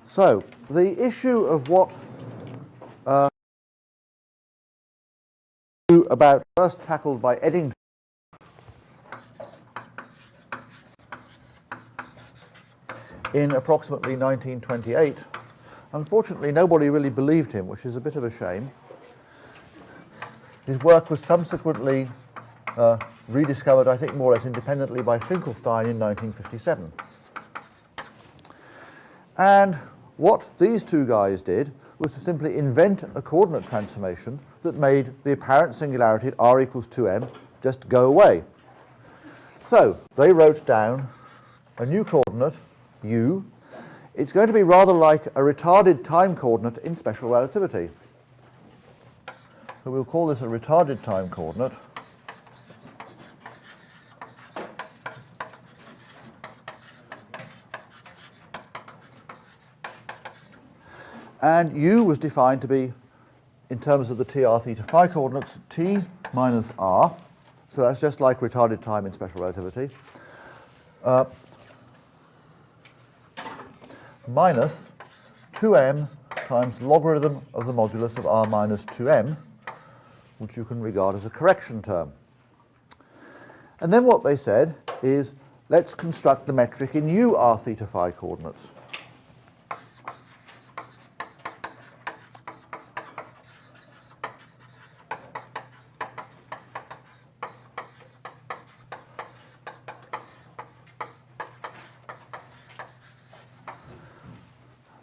So, the issue of what about first tackled by Eddington in approximately 1928. Unfortunately, nobody really believed him, which is a bit of a shame. His work was subsequently rediscovered, I think, more or less independently by Finkelstein in 1957. And what these two guys did was to simply invent a coordinate transformation that made the apparent singularity at r equals 2m just go away. So they wrote down a new coordinate, u. It's going to be rather like a retarded time coordinate in special relativity. So we'll call this a retarded time coordinate. And u was defined to be, in terms of the t, r, theta, phi coordinates, t minus r. So that's just like retarded time in special relativity. Minus 2m times logarithm of the modulus of r minus 2m, which you can regard as a correction term. And then what they said is, let's construct the metric in u r theta phi coordinates.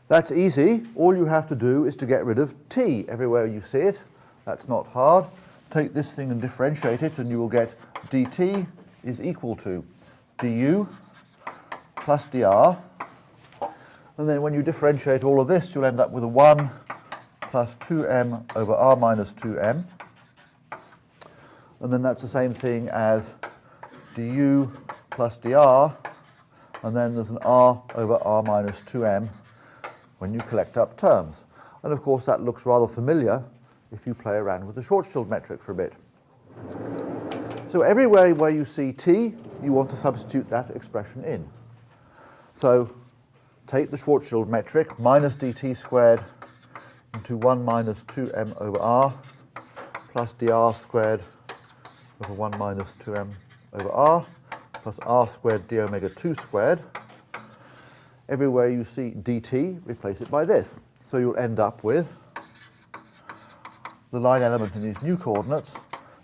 That's easy. All you have to do is to get rid of t everywhere you see it. That's not hard. Take this thing and differentiate it, and you will get dt is equal to du plus dr. And then when you differentiate all of this, you'll end up with a 1 plus 2m over r minus 2m. And then that's the same thing as du plus dr. And then there's an r over r minus 2m when you collect up terms. And of course that looks rather familiar if you play around with the Schwarzschild metric for a bit. So everywhere where you see t, you want to substitute that expression in. So take the Schwarzschild metric, minus dt squared into 1 minus 2m over r plus dr squared over 1 minus 2m over r plus r squared d omega 2 squared. Everywhere you see dt, replace it by this. So you'll end up with the line element in these new coordinates,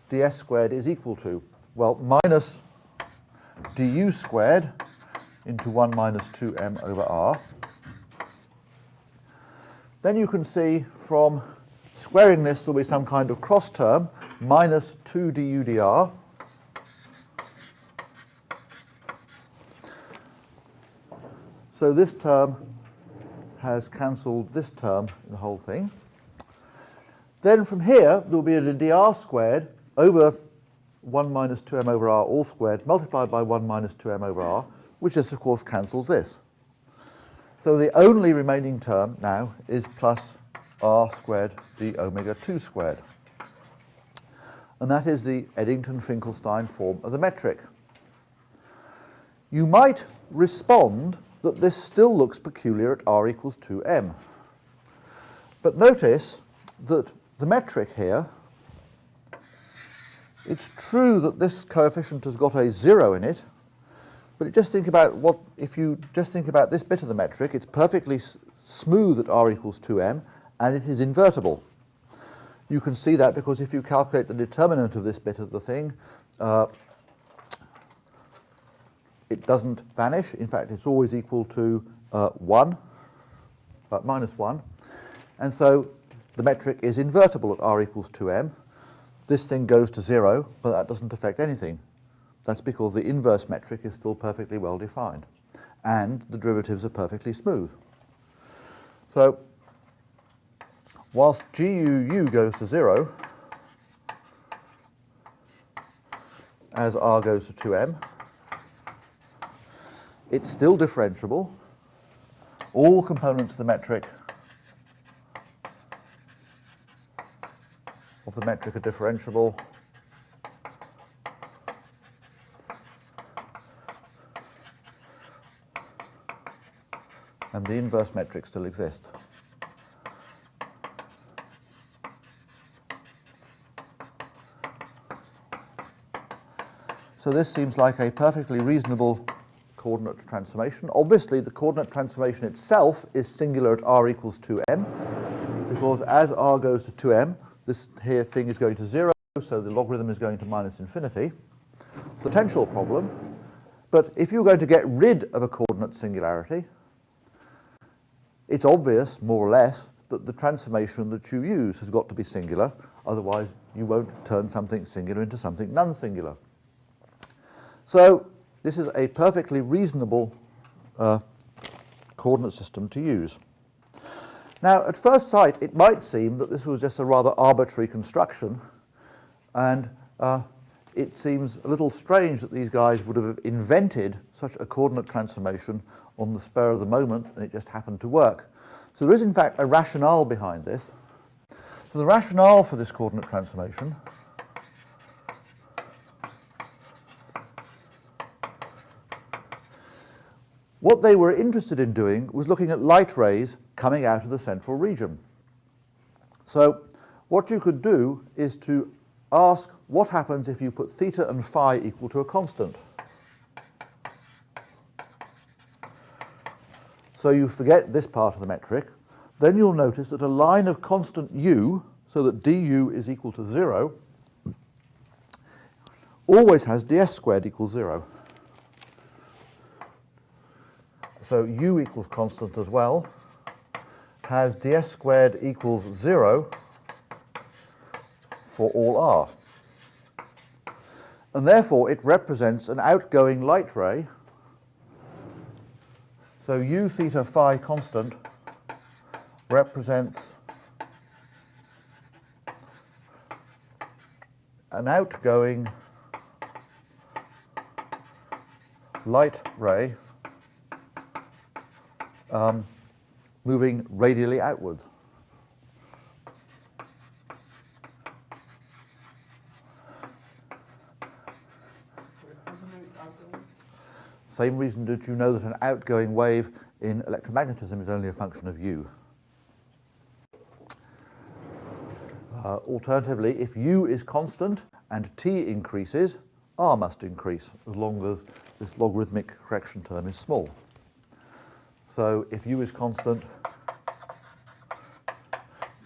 ds squared is equal to, well, minus du squared into 1 minus 2m over r. Then you can see from squaring this, there'll be some kind of cross term, minus 2 du dr. So this term has cancelled this term in the whole thing. Then from here, there will be a dr squared over 1 minus 2m over r all squared multiplied by 1 minus 2m over r, which just, of course, cancels this. So the only remaining term now is plus r squared d omega 2 squared. And that is the Eddington-Finkelstein form of the metric. You might respond that this still looks peculiar at r equals 2m. But notice that the metric here, it's true that this coefficient has got a 0 in it, but just think about if you just think about this bit of the metric, it's perfectly smooth at r equals 2m, and it is invertible. You can see that because if you calculate the determinant of this bit of the thing, it doesn't vanish. In fact, it's always equal to 1, minus 1. And so the metric is invertible at r equals 2m. This thing goes to 0, but that doesn't affect anything. That's because the inverse metric is still perfectly well defined, and the derivatives are perfectly smooth. So whilst GUU goes to 0, as r goes to 2m, it's still differentiable. All components of the metric are differentiable. and the inverse metric still exists. So this seems like a perfectly reasonable coordinate transformation. Obviously, the coordinate transformation itself is singular at r equals 2m, because as r goes to 2m, this here thing is going to 0, so the logarithm is going to minus infinity. It's a potential problem. But if you're going to get rid of a coordinate singularity, it's obvious, more or less, that the transformation that you use has got to be singular. Otherwise, you won't turn something singular into something non-singular. So this is a perfectly reasonable coordinate system to use. Now, at first sight, it might seem that this was just a rather arbitrary construction, and it seems a little strange that these guys would have invented such a coordinate transformation on the spur of the moment, and it just happened to work. So there is, in fact, a rationale behind this. So the rationale for this coordinate transformation what they were interested in doing was looking at light rays coming out of the central region. So what you could do is to ask what happens if you put theta and phi equal to a constant. So you forget this part of the metric. Then you'll notice that a line of constant u, so that du is equal to 0, always has ds squared equals 0. So u equals constant as well, has ds squared equals 0 for all r. And therefore it represents an outgoing light ray. So u theta phi constant represents an outgoing light ray moving radially outwards. Same reason that you know that an outgoing wave in electromagnetism is only a function of u. Alternatively, if u is constant and t increases, r must increase, as long as this logarithmic correction term is small. So if u is constant,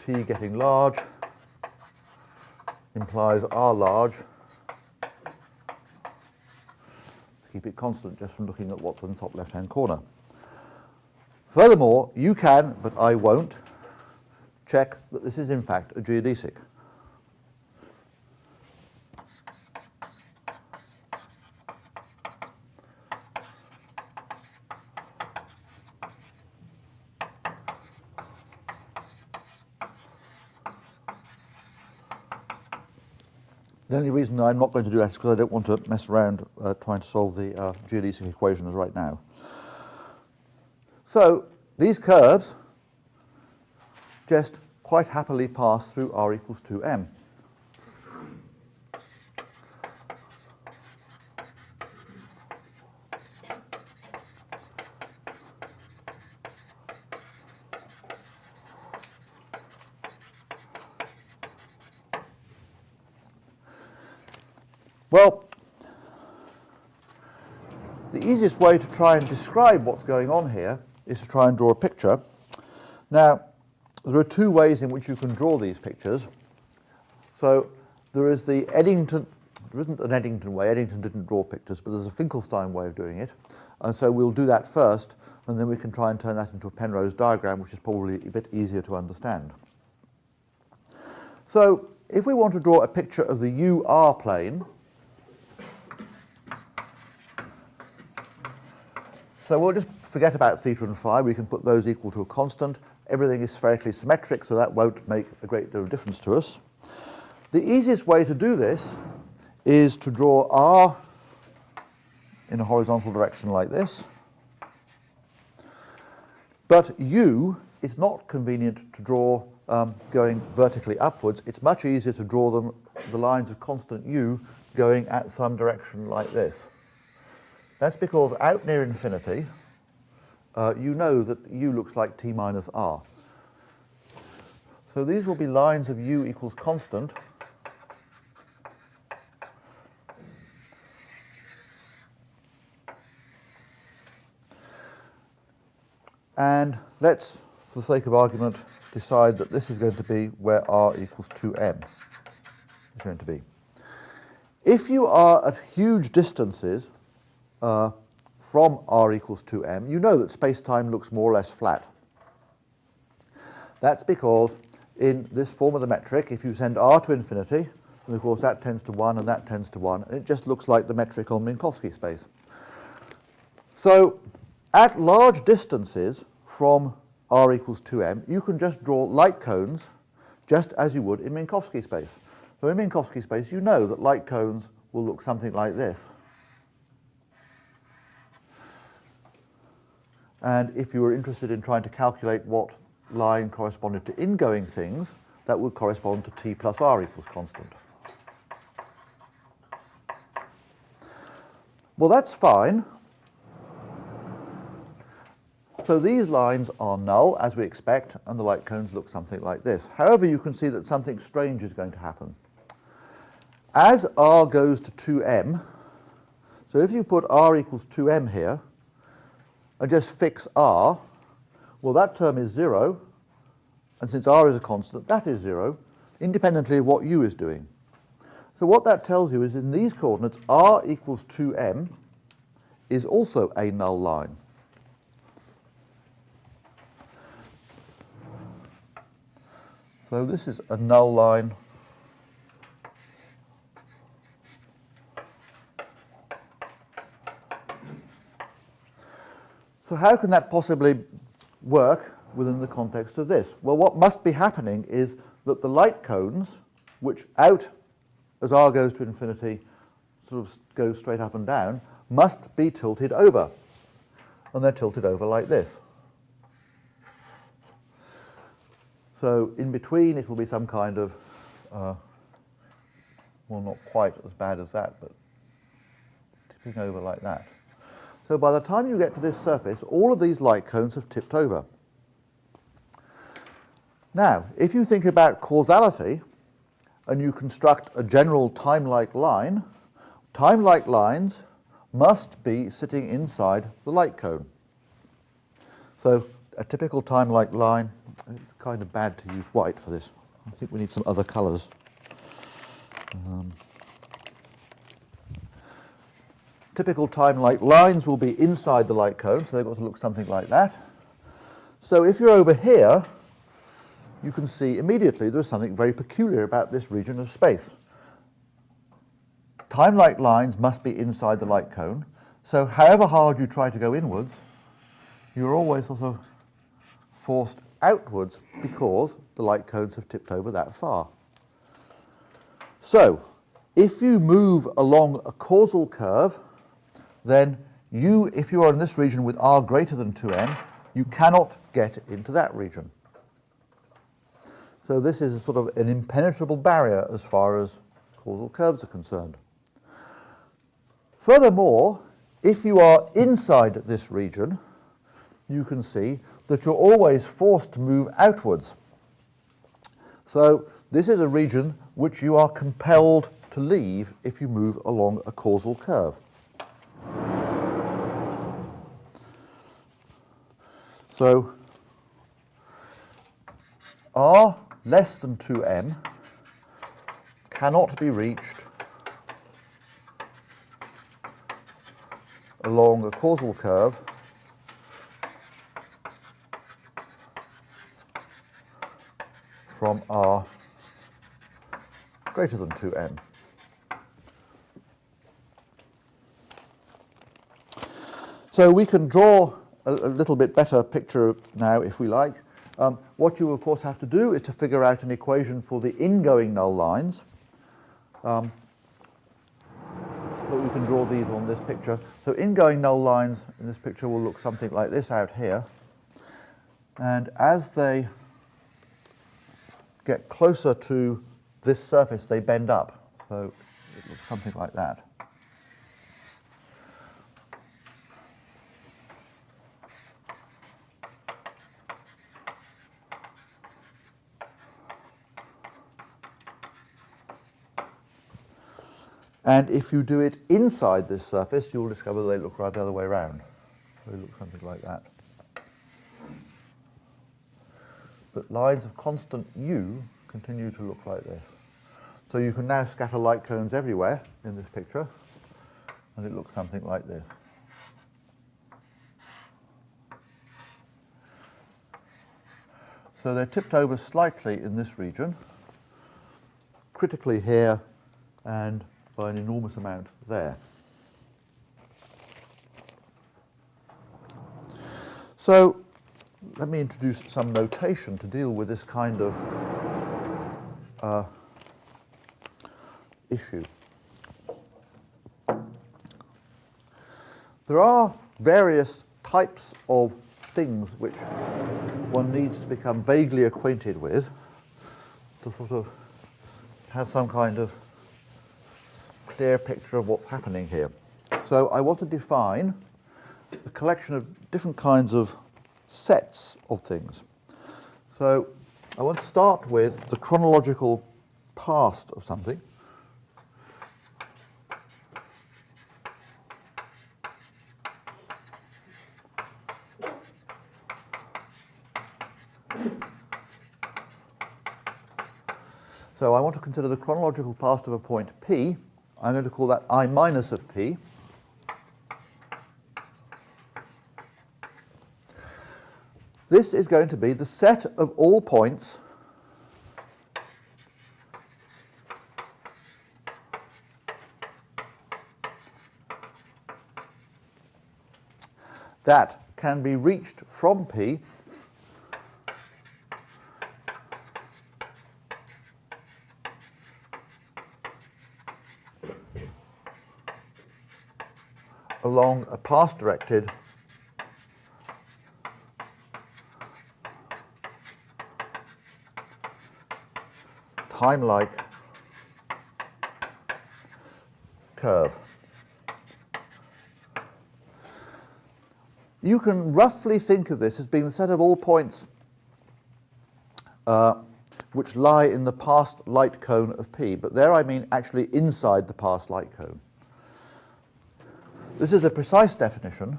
t getting large implies r large. Keep it constant just from looking at what's in the top left-hand corner. Furthermore, you can, but I won't, check that this is in fact a geodesic. The only reason I'm not going to do that is because I don't want to mess around trying to solve the geodesic equations right now. So these curves just quite happily pass through r equals 2m. Well, the easiest way to try and describe what's going on here is to try and draw a picture. Now, there are two ways in which you can draw these pictures. So there is the Eddington, there isn't an Eddington way, Eddington didn't draw pictures, but there's a Finkelstein way of doing it. And so we'll do that first, and then we can try and turn that into a Penrose diagram, which is probably a bit easier to understand. So if we want to draw a picture of the UR plane, so we'll just forget about theta and phi. We can put those equal to a constant. Everything is spherically symmetric, so that won't make a great deal of difference to us. The easiest way to do this is to draw R in a horizontal direction like this. But U, it's not convenient to draw going vertically upwards. It's much easier to draw them, the lines of constant U, going at some direction like this. That's because out near infinity, you know that u looks like t minus r. So these will be lines of u equals constant. And let's, for the sake of argument, decide that this is going to be where r equals 2m is going to be. If you are at huge distances from r equals 2m, you know that space-time looks more or less flat. That's because in this form of the metric, if you send r to infinity, then of course that tends to 1 and that tends to 1, and it just looks like the metric on Minkowski space. So at large distances from r equals 2m, you can just draw light cones just as you would in Minkowski space. So in Minkowski space, you know that light cones will look something like this. And if you were interested in trying to calculate what line corresponded to ingoing things, that would correspond to t plus r equals constant. Well, that's fine. So these lines are null, as we expect, and the light cones look something like this. However, you can see that something strange is going to happen. As r goes to 2m, so if you put r equals 2m here, and just fix r, well, that term is 0, and since r is a constant, that is 0, independently of what u is doing. So what that tells you is in these coordinates, r equals 2m is also a null line. So this is a null line So how can that possibly work within the context of this? Well, what must be happening is that the light cones, which out as r goes to infinity sort of go straight up and down, must be tilted over. And they're tilted over like this. So in between it will be some kind of, well, not quite as bad as that, but tipping over like that. So by the time you get to this surface, all of these light cones have tipped over. Now, if you think about causality, and you construct a general time-like line, time-like lines must be sitting inside the light cone. So a typical time-like line, it's kind of bad to use white for this. I think we need some other colours. Typical time-like lines will be inside the light cone, so they've got to look something like that. So if you're over here, you can see immediately there's something very peculiar about this region of space. Time-like lines must be inside the light cone, so however hard you try to go inwards, you're always sort of forced outwards because the light cones have tipped over that far. So if you move along a causal curve, then if you are in this region with r greater than 2m, you cannot get into that region. So this is a sort of an impenetrable barrier as far as causal curves are concerned. Furthermore, if you are inside this region, you can see that you're always forced to move outwards. So this is a region which you are compelled to leave if you move along a causal curve. So r less than 2m cannot be reached along a causal curve from r greater than 2m. So we can draw a little bit better picture now if we like. What you of course have to do is to figure out an equation for the ingoing null lines. But we can draw these on this picture. So ingoing null lines in this picture will look something like this out here. And as they get closer to this surface, they bend up. So it looks something like that. And if you do it inside this surface, you'll discover they look right the other way around. So they look something like that. But lines of constant u continue to look like this. So you can now scatter light cones everywhere in this picture, and it looks something like this. So they're tipped over slightly in this region, critically here, and by an enormous amount there. So let me introduce some notation to deal with this kind of issue. There are various types of things which one needs to become vaguely acquainted with to sort of have some kind of clear picture of what's happening here. So I want to define a collection of different kinds of sets of things. So I want to start with the chronological past of something. So I want to consider the chronological past of a point P. I'm going to call that I minus of P. This is going to be the set of all points that can be reached from P along a path-directed time-like curve. You can roughly think of this as being the set of all points which lie in the past light cone of P, but there I mean actually inside the past light cone. This is a precise definition,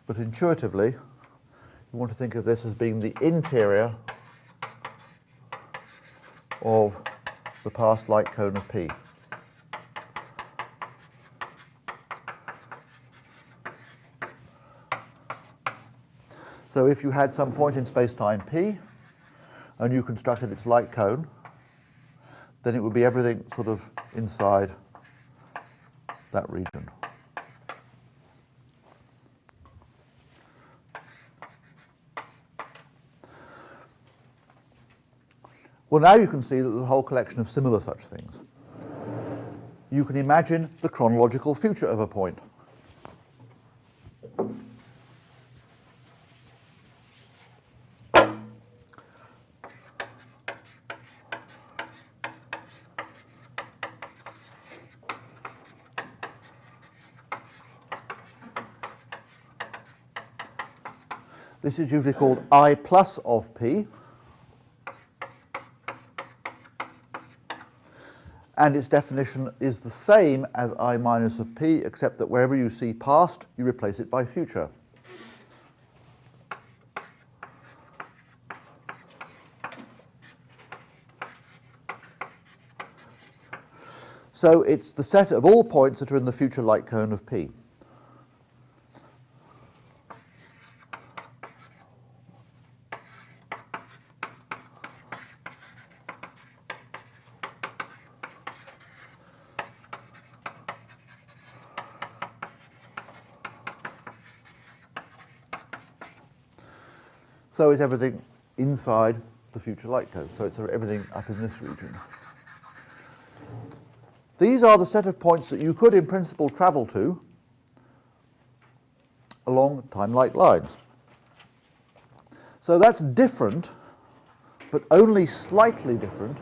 but intuitively you want to think of this as being the interior of the past light cone of P. So if you had some point in space-time P and you constructed its light cone, then it would be everything sort of inside that region. Well, now you can see that there's a whole collection of similar such things. You can imagine the chronological future of a point. This is usually called I plus of P. And its definition is the same as I minus of P, except that wherever you see past, you replace it by future. So it's the set of all points that are in the future light cone of P. So it's everything inside the future light cone. So it's everything up in this region. These are the set of points that you could, in principle, travel to along time-like lines. So that's different, but only slightly different,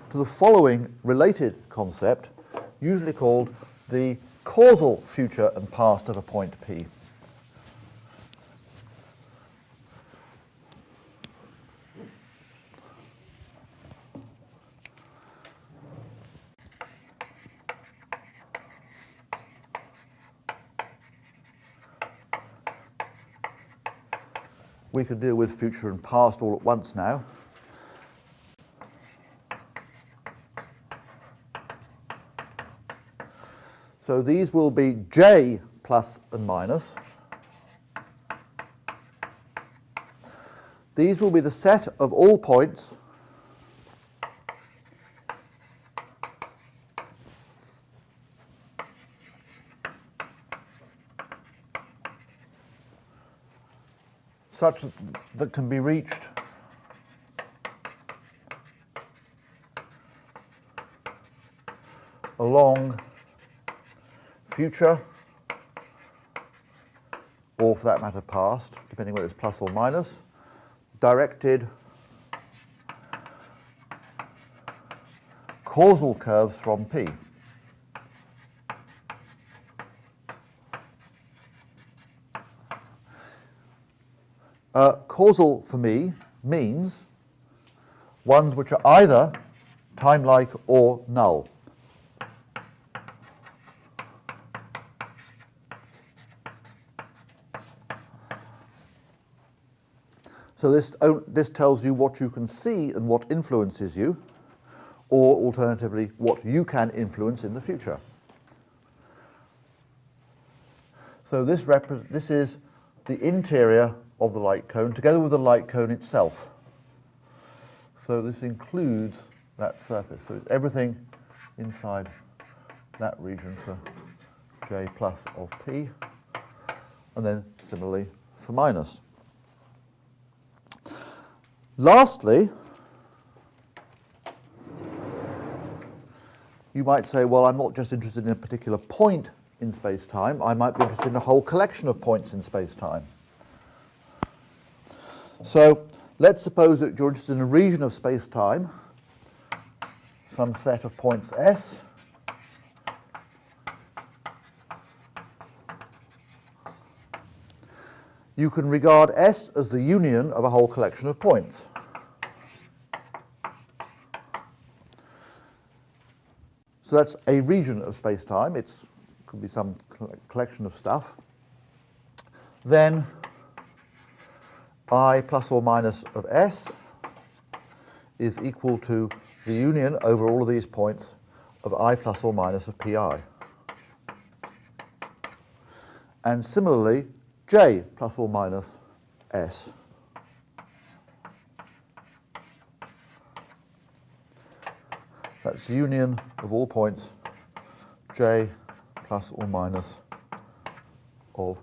to the following related concept, usually called the causal future and past of a point P. we can deal with future and past all at once now. So these will be j plus and minus. These will be the set of all points such that can be reached along future, or for that matter past, depending whether it's plus or minus, directed causal curves from P. Causal for me means ones which are either time-like or null. So this tells you what you can see and what influences you, or alternatively, what you can influence in the future. So this is the interior of the light cone, together with the light cone itself. So this includes that surface. So it's everything inside that region for j plus of P, and then similarly for minus. Lastly, you might say, well, I'm not just interested in a particular point in space-time, I might be interested in a whole collection of points in space-time. So let's suppose that you're interested in a region of space-time, some set of points S, you can regard S as the union of a whole collection of points. So that's a region of space-time. It could be some collection of stuff. Then I plus or minus of S is equal to the union over all of these points of I plus or minus of Pi. And similarly, J plus or minus S. That's the union of all points J plus or minus of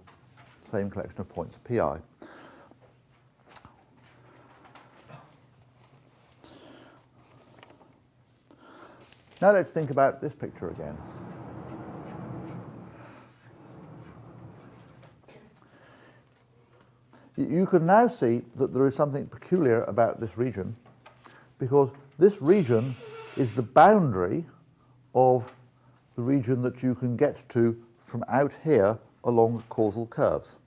same collection of points Pi. Now let's think about this picture again. You can now see that there is something peculiar about this region, because this region is the boundary of the region that you can get to from out here along causal curves.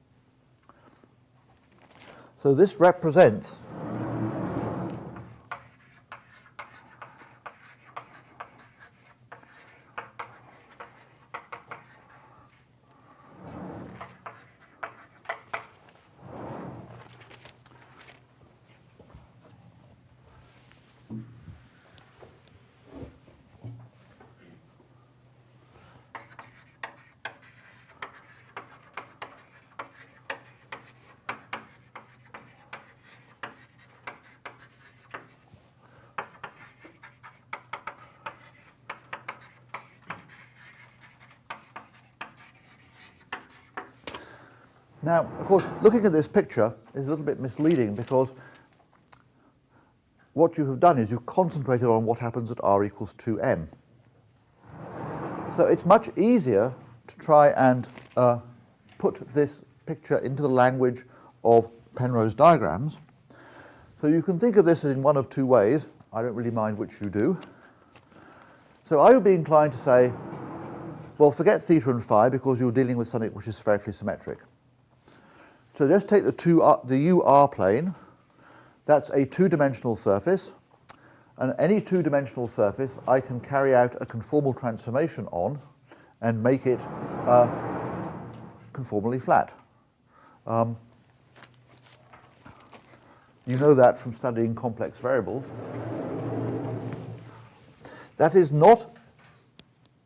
So this represents Now, of course, looking at this picture is a little bit misleading, because what you have done is you've concentrated on what happens at r equals 2m. So it's much easier to try and put this picture into the language of Penrose diagrams. So you can think of this in one of two ways. I don't really mind which you do. So I would be inclined to say, well, forget theta and phi, because you're dealing with something which is spherically symmetric. So just take the UR plane. That's a two-dimensional surface. And any two-dimensional surface I can carry out a conformal transformation on and make it conformally flat. You know that from studying complex variables. That is not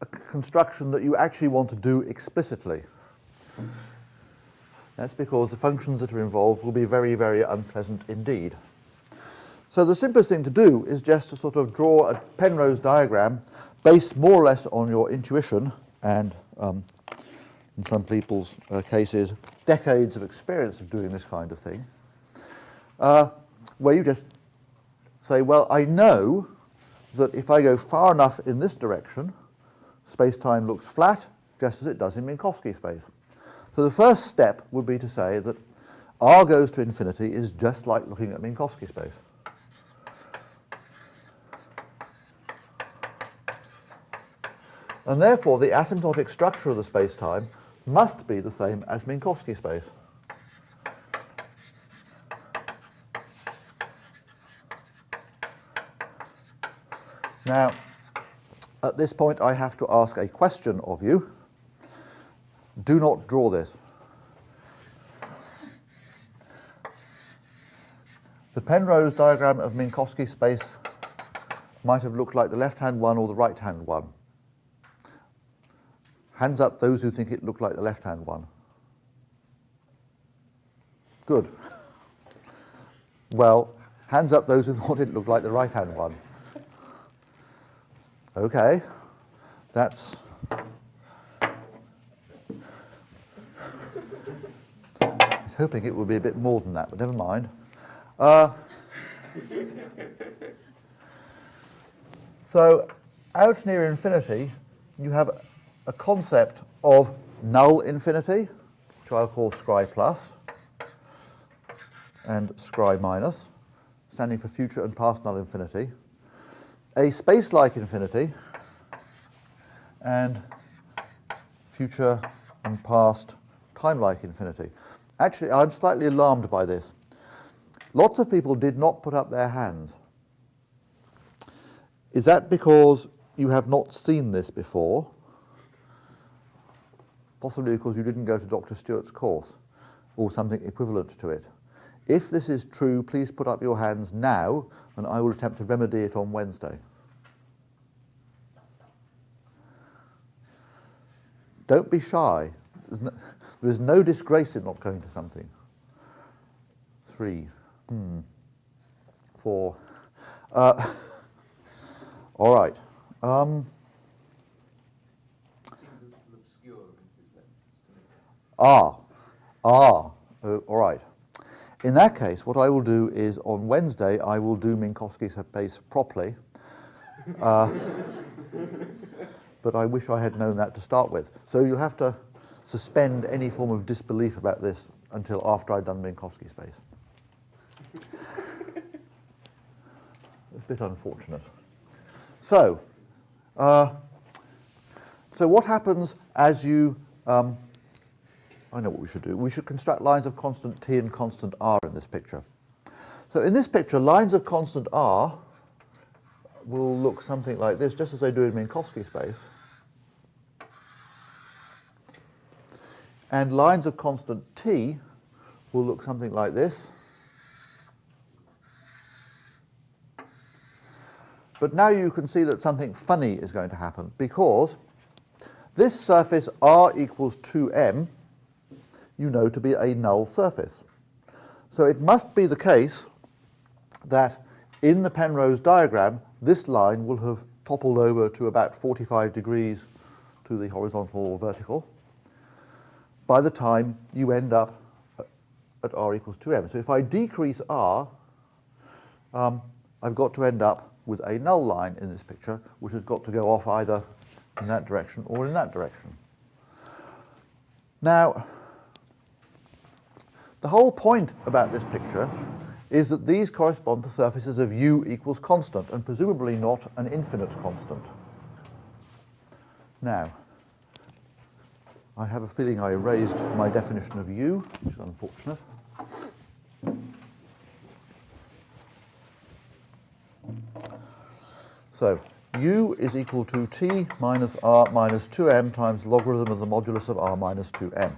a construction that you actually want to do explicitly. That's because the functions that are involved will be very, very unpleasant indeed. So the simplest thing to do is just to sort of draw a Penrose diagram based more or less on your intuition and, in some people's cases, decades of experience of doing this kind of thing, where you just say, well, I know that if I go far enough in this direction, space-time looks flat, just as it does in Minkowski space. So the first step would be to say that R goes to infinity is just like looking at Minkowski space. And therefore, the asymptotic structure of the space-time must be the same as Minkowski space. Now, at this point, I have to ask a question of you. Do not draw this. The Penrose diagram of Minkowski space might have looked like the left-hand one or the right-hand one. Hands up those who think it looked like the left-hand one. Good. Well, hands up those who thought it looked like the right-hand one. Okay, that's... I was hoping it would be a bit more than that, but never mind. So, out near infinity, you have a concept of null infinity, which I'll call scri plus, and scri minus, standing for future and past null infinity, a space-like infinity, and future and past time-like infinity. Actually, I'm slightly alarmed by this. Lots of people did not put up their hands. Is that because you have not seen this before? Possibly because you didn't go to Dr. Stewart's course, or something equivalent to it. If this is true, please put up your hands now, and I will attempt to remedy it on Wednesday. Don't be shy. There is no disgrace in not going to something. 3, 4. All right. All right. In that case, what I will do is on Wednesday, I will do Minkowski space properly. But I wish I had known that to start with. So you'll have to suspend any form of disbelief about this until after I've done Minkowski space. It's a bit unfortunate. So, what happens as you... I know what we should do. We should construct lines of constant t and constant r in this picture. So in this picture, lines of constant r will look something like this, just as they do in Minkowski space. And lines of constant t will look something like this. But now you can see that something funny is going to happen, because this surface r equals 2m, you know to be a null surface. So it must be the case that in the Penrose diagram, this line will have toppled over to about 45 degrees to the horizontal or vertical by the time you end up at r equals 2m. So if I decrease r, I've got to end up with a null line in this picture, which has got to go off either in that direction or in that direction. Now, the whole point about this picture is that these correspond to surfaces of u equals constant, and presumably not an infinite constant. Now, I have a feeling I erased my definition of u, which is unfortunate. So, u is equal to t minus r minus 2m times logarithm of the modulus of r minus 2m.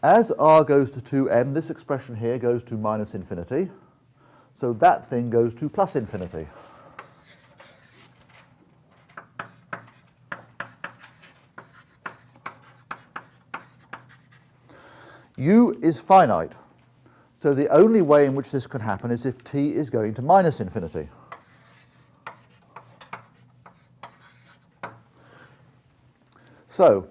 As r goes to 2m, this expression here goes to minus infinity. So that thing goes to plus infinity. U is finite. So the only way in which this could happen is if t is going to minus infinity. So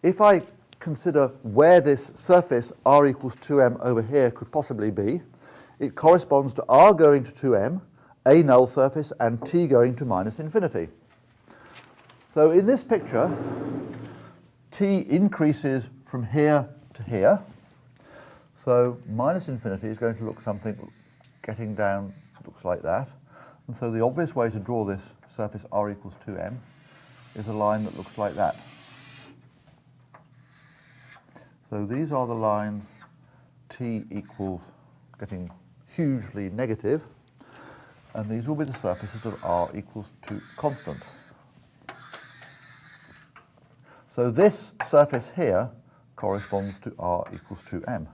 if I consider where this surface r equals 2m over here could possibly be, it corresponds to r going to 2m, a null surface, and t going to minus infinity. So in this picture, t increases from here to here. So minus infinity is going to look something getting down, looks like that. And so the obvious way to draw this surface r equals 2m is a line that looks like that. So these are the lines t equals getting hugely negative, and these will be the surfaces of r equals to constant. So this surface here corresponds to r equals 2m.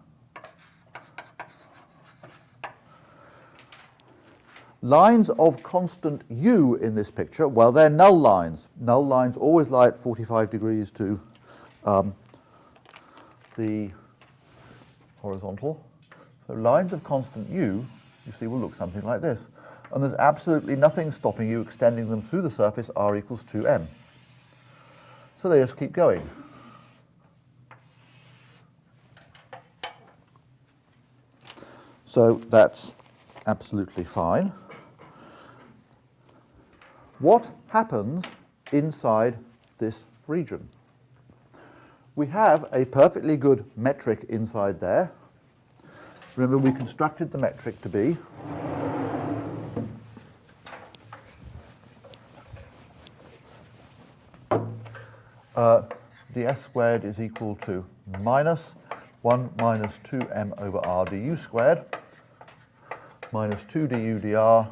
Lines of constant u in this picture, well, they're null lines. Null lines always lie at 45 degrees to the horizontal. So lines of constant u, you see, will look something like this. And there's absolutely nothing stopping you extending them through the surface r equals 2m. So they just keep going. So that's absolutely fine. What happens inside this region? We have a perfectly good metric inside there. Remember, we constructed the metric to be the s squared is equal to minus 1 minus 2m over r du squared minus 2 du dr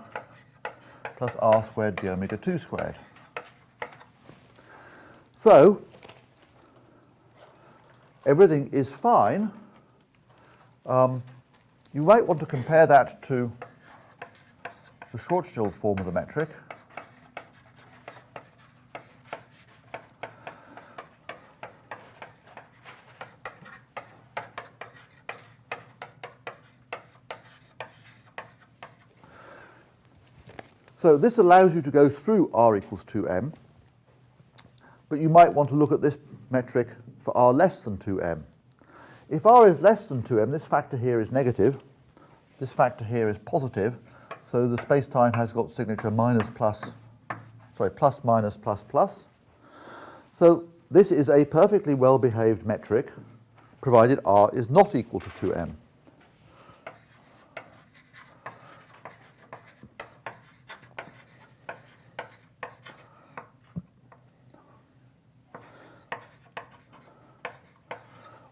plus r squared d omega 2 squared. So everything is fine. You might want to compare that to the Schwarzschild form of the metric. So this allows you to go through r equals 2m, but you might want to look at this metric for r less than 2m. If r is less than 2m, this factor here is negative, this factor here is positive, so the space-time has got signature plus minus plus plus. So this is a perfectly well-behaved metric, provided r is not equal to 2m.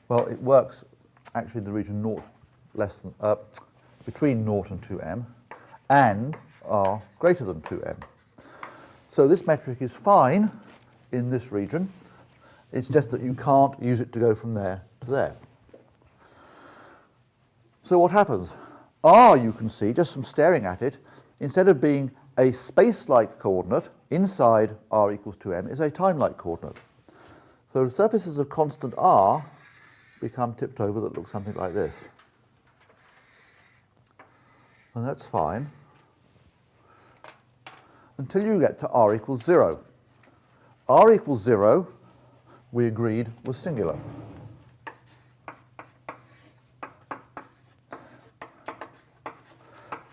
Well, it works actually in the region between 0 and 2m, and r greater than 2m. So this metric is fine in this region. It's just that you can't use it to go from there to there. So what happens? R, you can see, just from staring at it, instead of being a space-like coordinate inside r equals 2m, is a time-like coordinate. So the surfaces of constant r become tipped over that look something like this. And that's fine until you get to r equals 0. R equals 0, we agreed, was singular.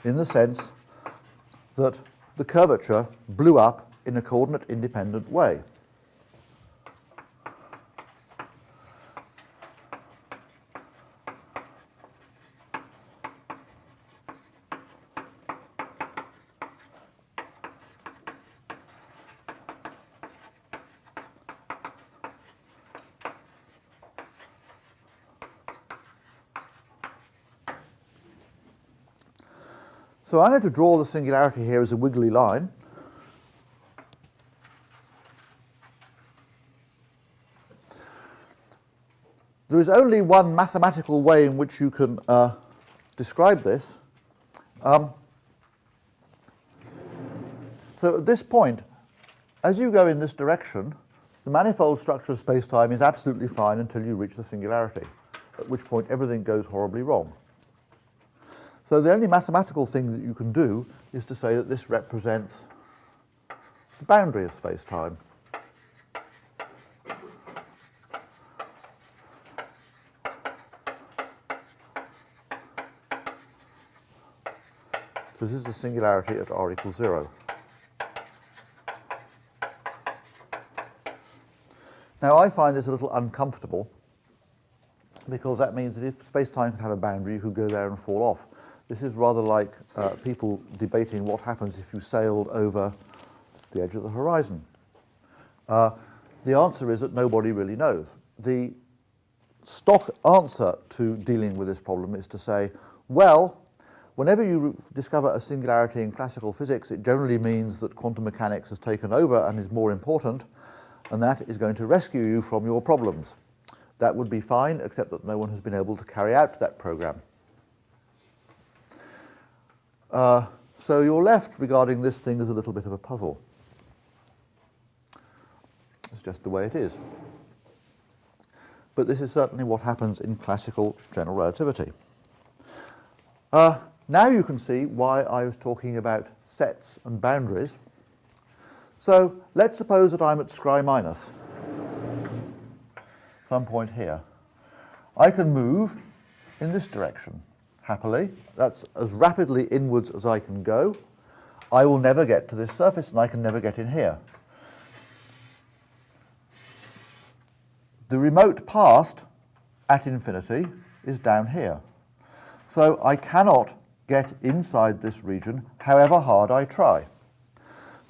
In the sense that the curvature blew up in a coordinate-independent way. So I'm going to draw the singularity here as a wiggly line. There is only one mathematical way in which you can describe this. So at this point, as you go in this direction, the manifold structure of space-time is absolutely fine until you reach the singularity, at which point everything goes horribly wrong. So the only mathematical thing that you can do is to say that this represents the boundary of space-time. This is the singularity at r equals 0. Now, I find this a little uncomfortable because that means that if space-time can have a boundary, you could go there and fall off. This is rather like people debating what happens if you sailed over the edge of the horizon. The answer is that nobody really knows. The stock answer to dealing with this problem is to say, well, whenever you discover a singularity in classical physics, it generally means that quantum mechanics has taken over and is more important, and that is going to rescue you from your problems. That would be fine, except that no one has been able to carry out that program. So you're left regarding this thing as a little bit of a puzzle. It's just the way it is. But this is certainly what happens in classical general relativity. Now you can see why I was talking about sets and boundaries. So let's suppose that I'm at scri minus, some point here. I can move in this direction, happily. That's as rapidly inwards as I can go. I will never get to this surface, and I can never get in here. The remote past at infinity is down here. So I cannot get inside this region, however hard I try.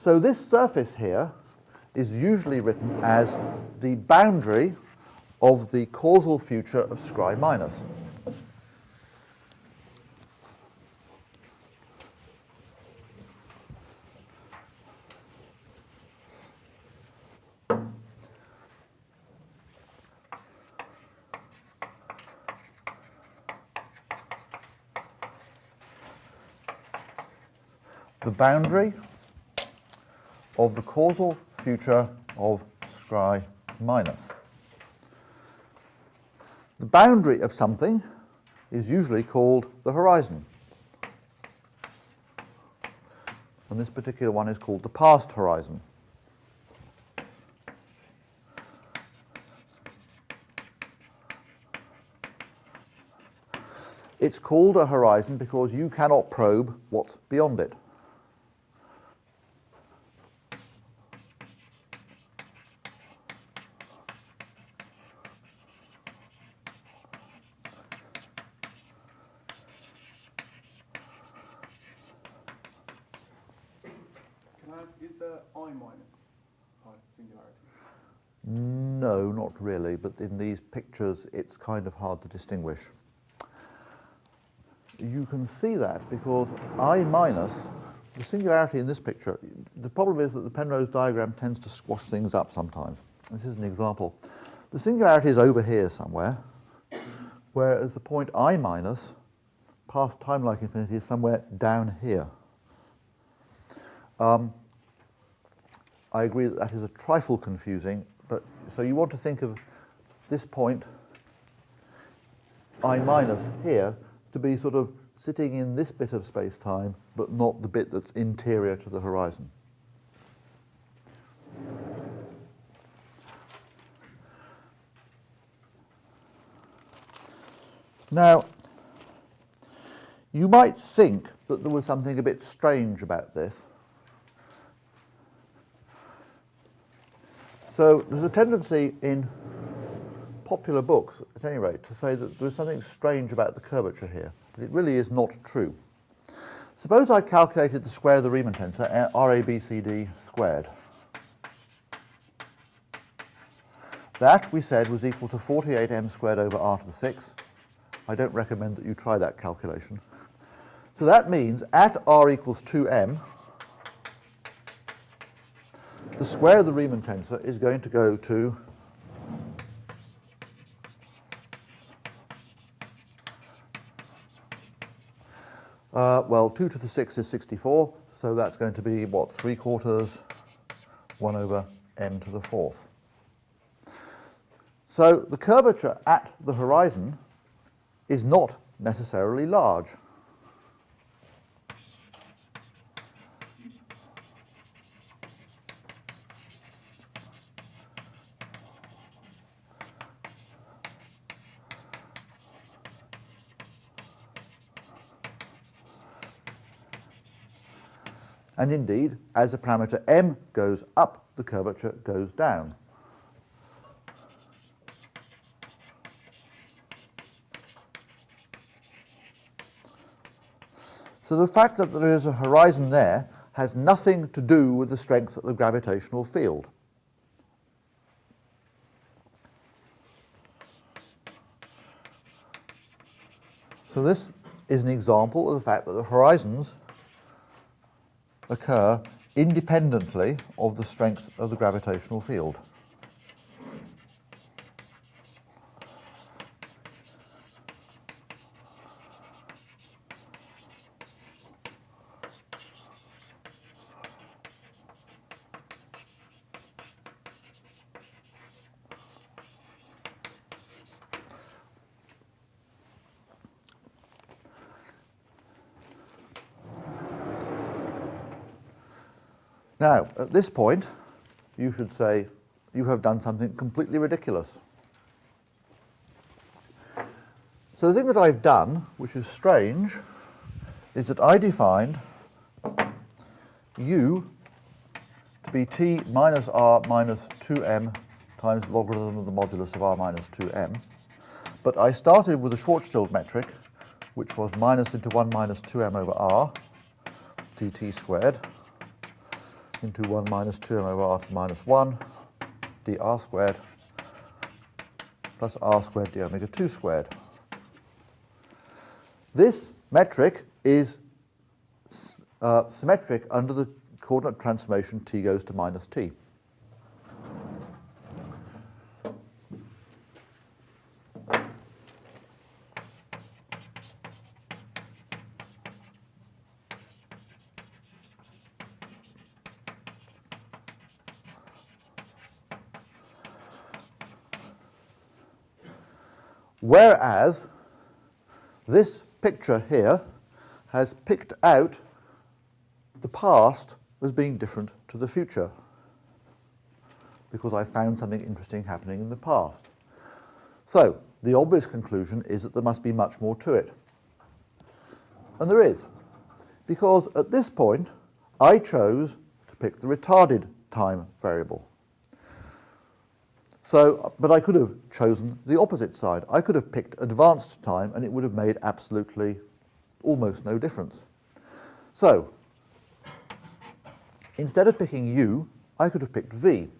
So this surface here is usually written as the boundary of the causal future of scri minus. The boundary of the causal future of scri minus. The boundary of something is usually called the horizon. And this particular one is called the past horizon. It's called a horizon because you cannot probe what's beyond it. Is I minus a singularity? No, not really, but in these pictures it's kind of hard to distinguish. You can see that because I minus, the singularity in this picture, the problem is that the Penrose diagram tends to squash things up sometimes. This is an example. The singularity is over here somewhere, whereas the point I minus, past time like infinity, is somewhere down here. I agree that that is a trifle confusing, but so you want to think of this point, I minus here, to be sort of sitting in this bit of space-time, but not the bit that's interior to the horizon. Now, you might think that there was something a bit strange about this. So there's a tendency in popular books, at any rate, to say that there's something strange about the curvature here. But it really is not true. Suppose I calculated the square of the Riemann tensor, RABCD squared. That, we said, was equal to 48m squared over r to the 6th. I don't recommend that you try that calculation. So that means at r equals 2m, the square of the Riemann tensor is going to go to Well, 2 to the 6 is 64, so that's going to be, what, 3/4, 1 over m to the 4th. So the curvature at the horizon is not necessarily large. And indeed, as the parameter m goes up, the curvature goes down. So the fact that there is a horizon there has nothing to do with the strength of the gravitational field. So this is an example of the fact that the horizons occur independently of the strength of the gravitational field. Now, at this point, you should say, you have done something completely ridiculous. So the thing that I've done, which is strange, is that I defined u to be t minus r minus 2m times logarithm of the modulus of r minus 2m. But I started with a Schwarzschild metric, which was minus into 1 minus 2m over r, dt squared, into 1 minus 2m over r to the minus 1, dr squared, plus r squared d omega 2 squared. This metric is symmetric under the coordinate transformation t goes to minus t. Whereas this picture here has picked out the past as being different to the future, because I found something interesting happening in the past. So the obvious conclusion is that there must be much more to it. And there is, because at this point I chose to pick the retarded time variable. So, but I could have chosen the opposite side. I could have picked advanced time and it would have made absolutely almost no difference. So, instead of picking u, I could have picked v.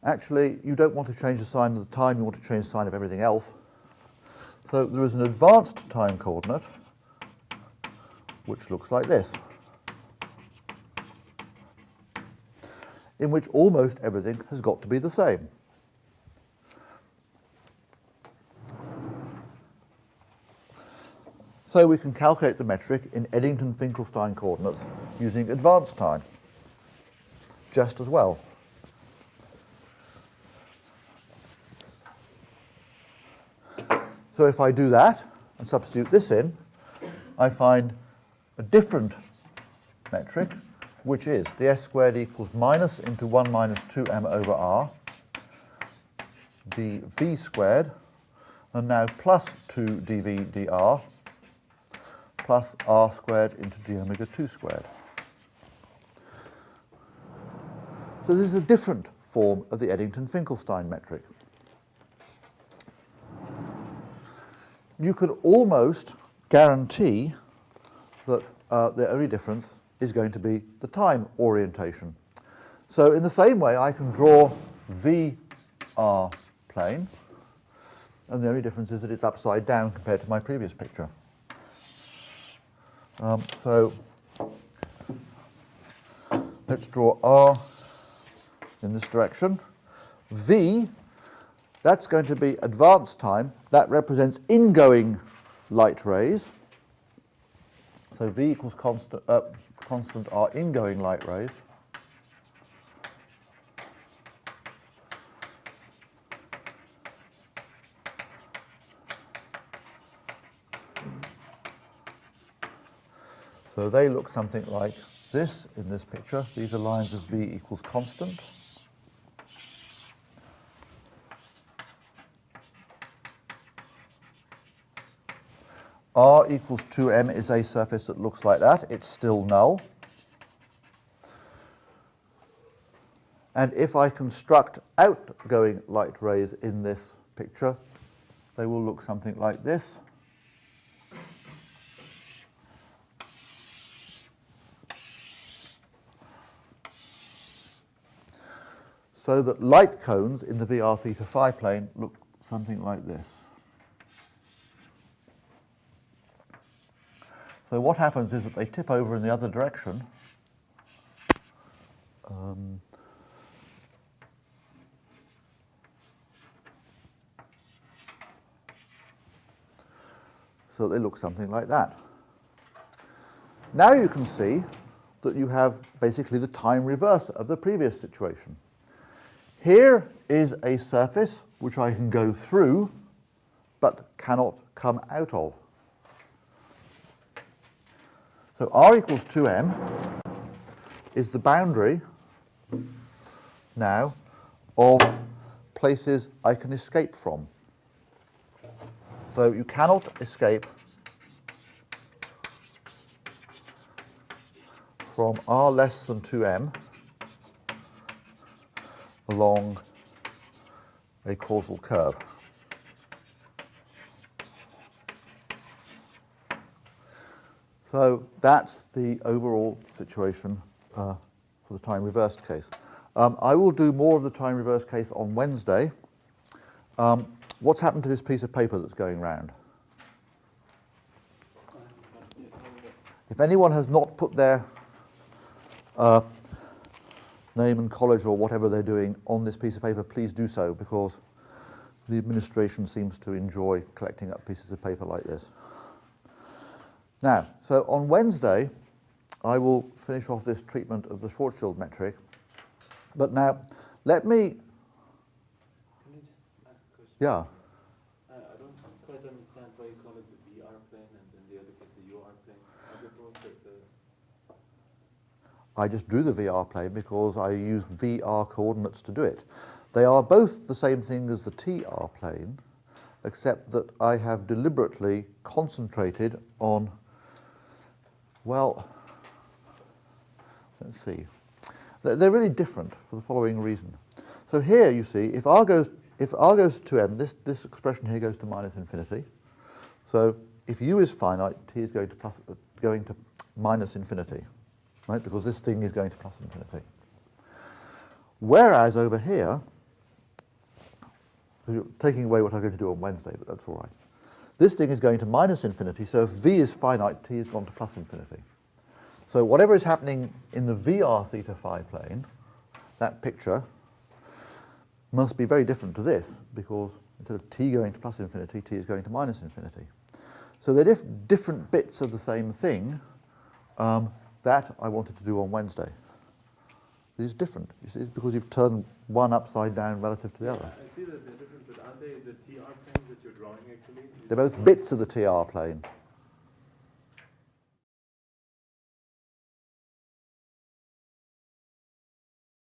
Actually, you don't want to change the sign of the time, you want to change the sign of everything else. So there is an advanced time coordinate, which looks like this, in which almost everything has got to be the same. So we can calculate the metric in Eddington-Finkelstein coordinates using advanced time just as well. So if I do that and substitute this in, I find a different metric, which is ds squared equals minus into 1 minus 2m over r, dv squared, and now plus 2 dv dr, plus r squared into d omega 2 squared. So this is a different form of the Eddington-Finkelstein metric. You could almost guarantee that the only difference is going to be the time orientation. So in the same way, I can draw VR plane, and the only difference is that it's upside down compared to my previous picture. So let's draw R in this direction. V, that's going to be advanced time. That represents ingoing light rays. So V equals constant are ingoing light rays. So they look something like this in this picture. These are lines of V equals constant. R equals 2m is a surface that looks like that. It's still null. And if I construct outgoing light rays in this picture, they will look something like this. So that light cones in the VR theta phi plane look something like this. So what happens is that they tip over in the other direction. So they look something like that. Now you can see that you have basically the time reverse of the previous situation. Here is a surface which I can go through but cannot come out of. So R equals 2m is the boundary now of places I can escape from. So you cannot escape from R less than 2m along a causal curve. So that's the overall situation for the time reversed case. I will do more of the time reversed case on Wednesday. What's happened to this piece of paper that's going round? If anyone has not put their name and college or whatever they're doing on this piece of paper, please do so, because the administration seems to enjoy collecting up pieces of paper like this. Now, so on Wednesday, I will finish off this treatment of the Schwarzschild metric. But now, let me... Can I just ask a question? Yeah. I don't quite understand why you call it the VR plane and then the other case the UR plane. Are they both at the... I just drew the VR plane because I used VR coordinates to do it. They are both the same thing as the TR plane, except that I have deliberately concentrated on, well, let's see. They're really different for the following reason. So here you see, if R goes to 2m, this expression here goes to minus infinity. So if U is finite, T is going to minus infinity, right? Because this thing is going to plus infinity. Whereas over here, taking away what I'm going to do on Wednesday, but that's all right. This thing is going to minus infinity, so if V is finite, T has gone to plus infinity. So whatever is happening in the VR theta phi plane, that picture, must be very different to this, because instead of T going to plus infinity, T is going to minus infinity. So they're different bits of the same thing that I wanted to do on Wednesday. This is different, you see, because you've turned one upside down relative to the other. I see that they're different, but aren't they the TR planes that you're drawing actually? They're both bits of the TR plane.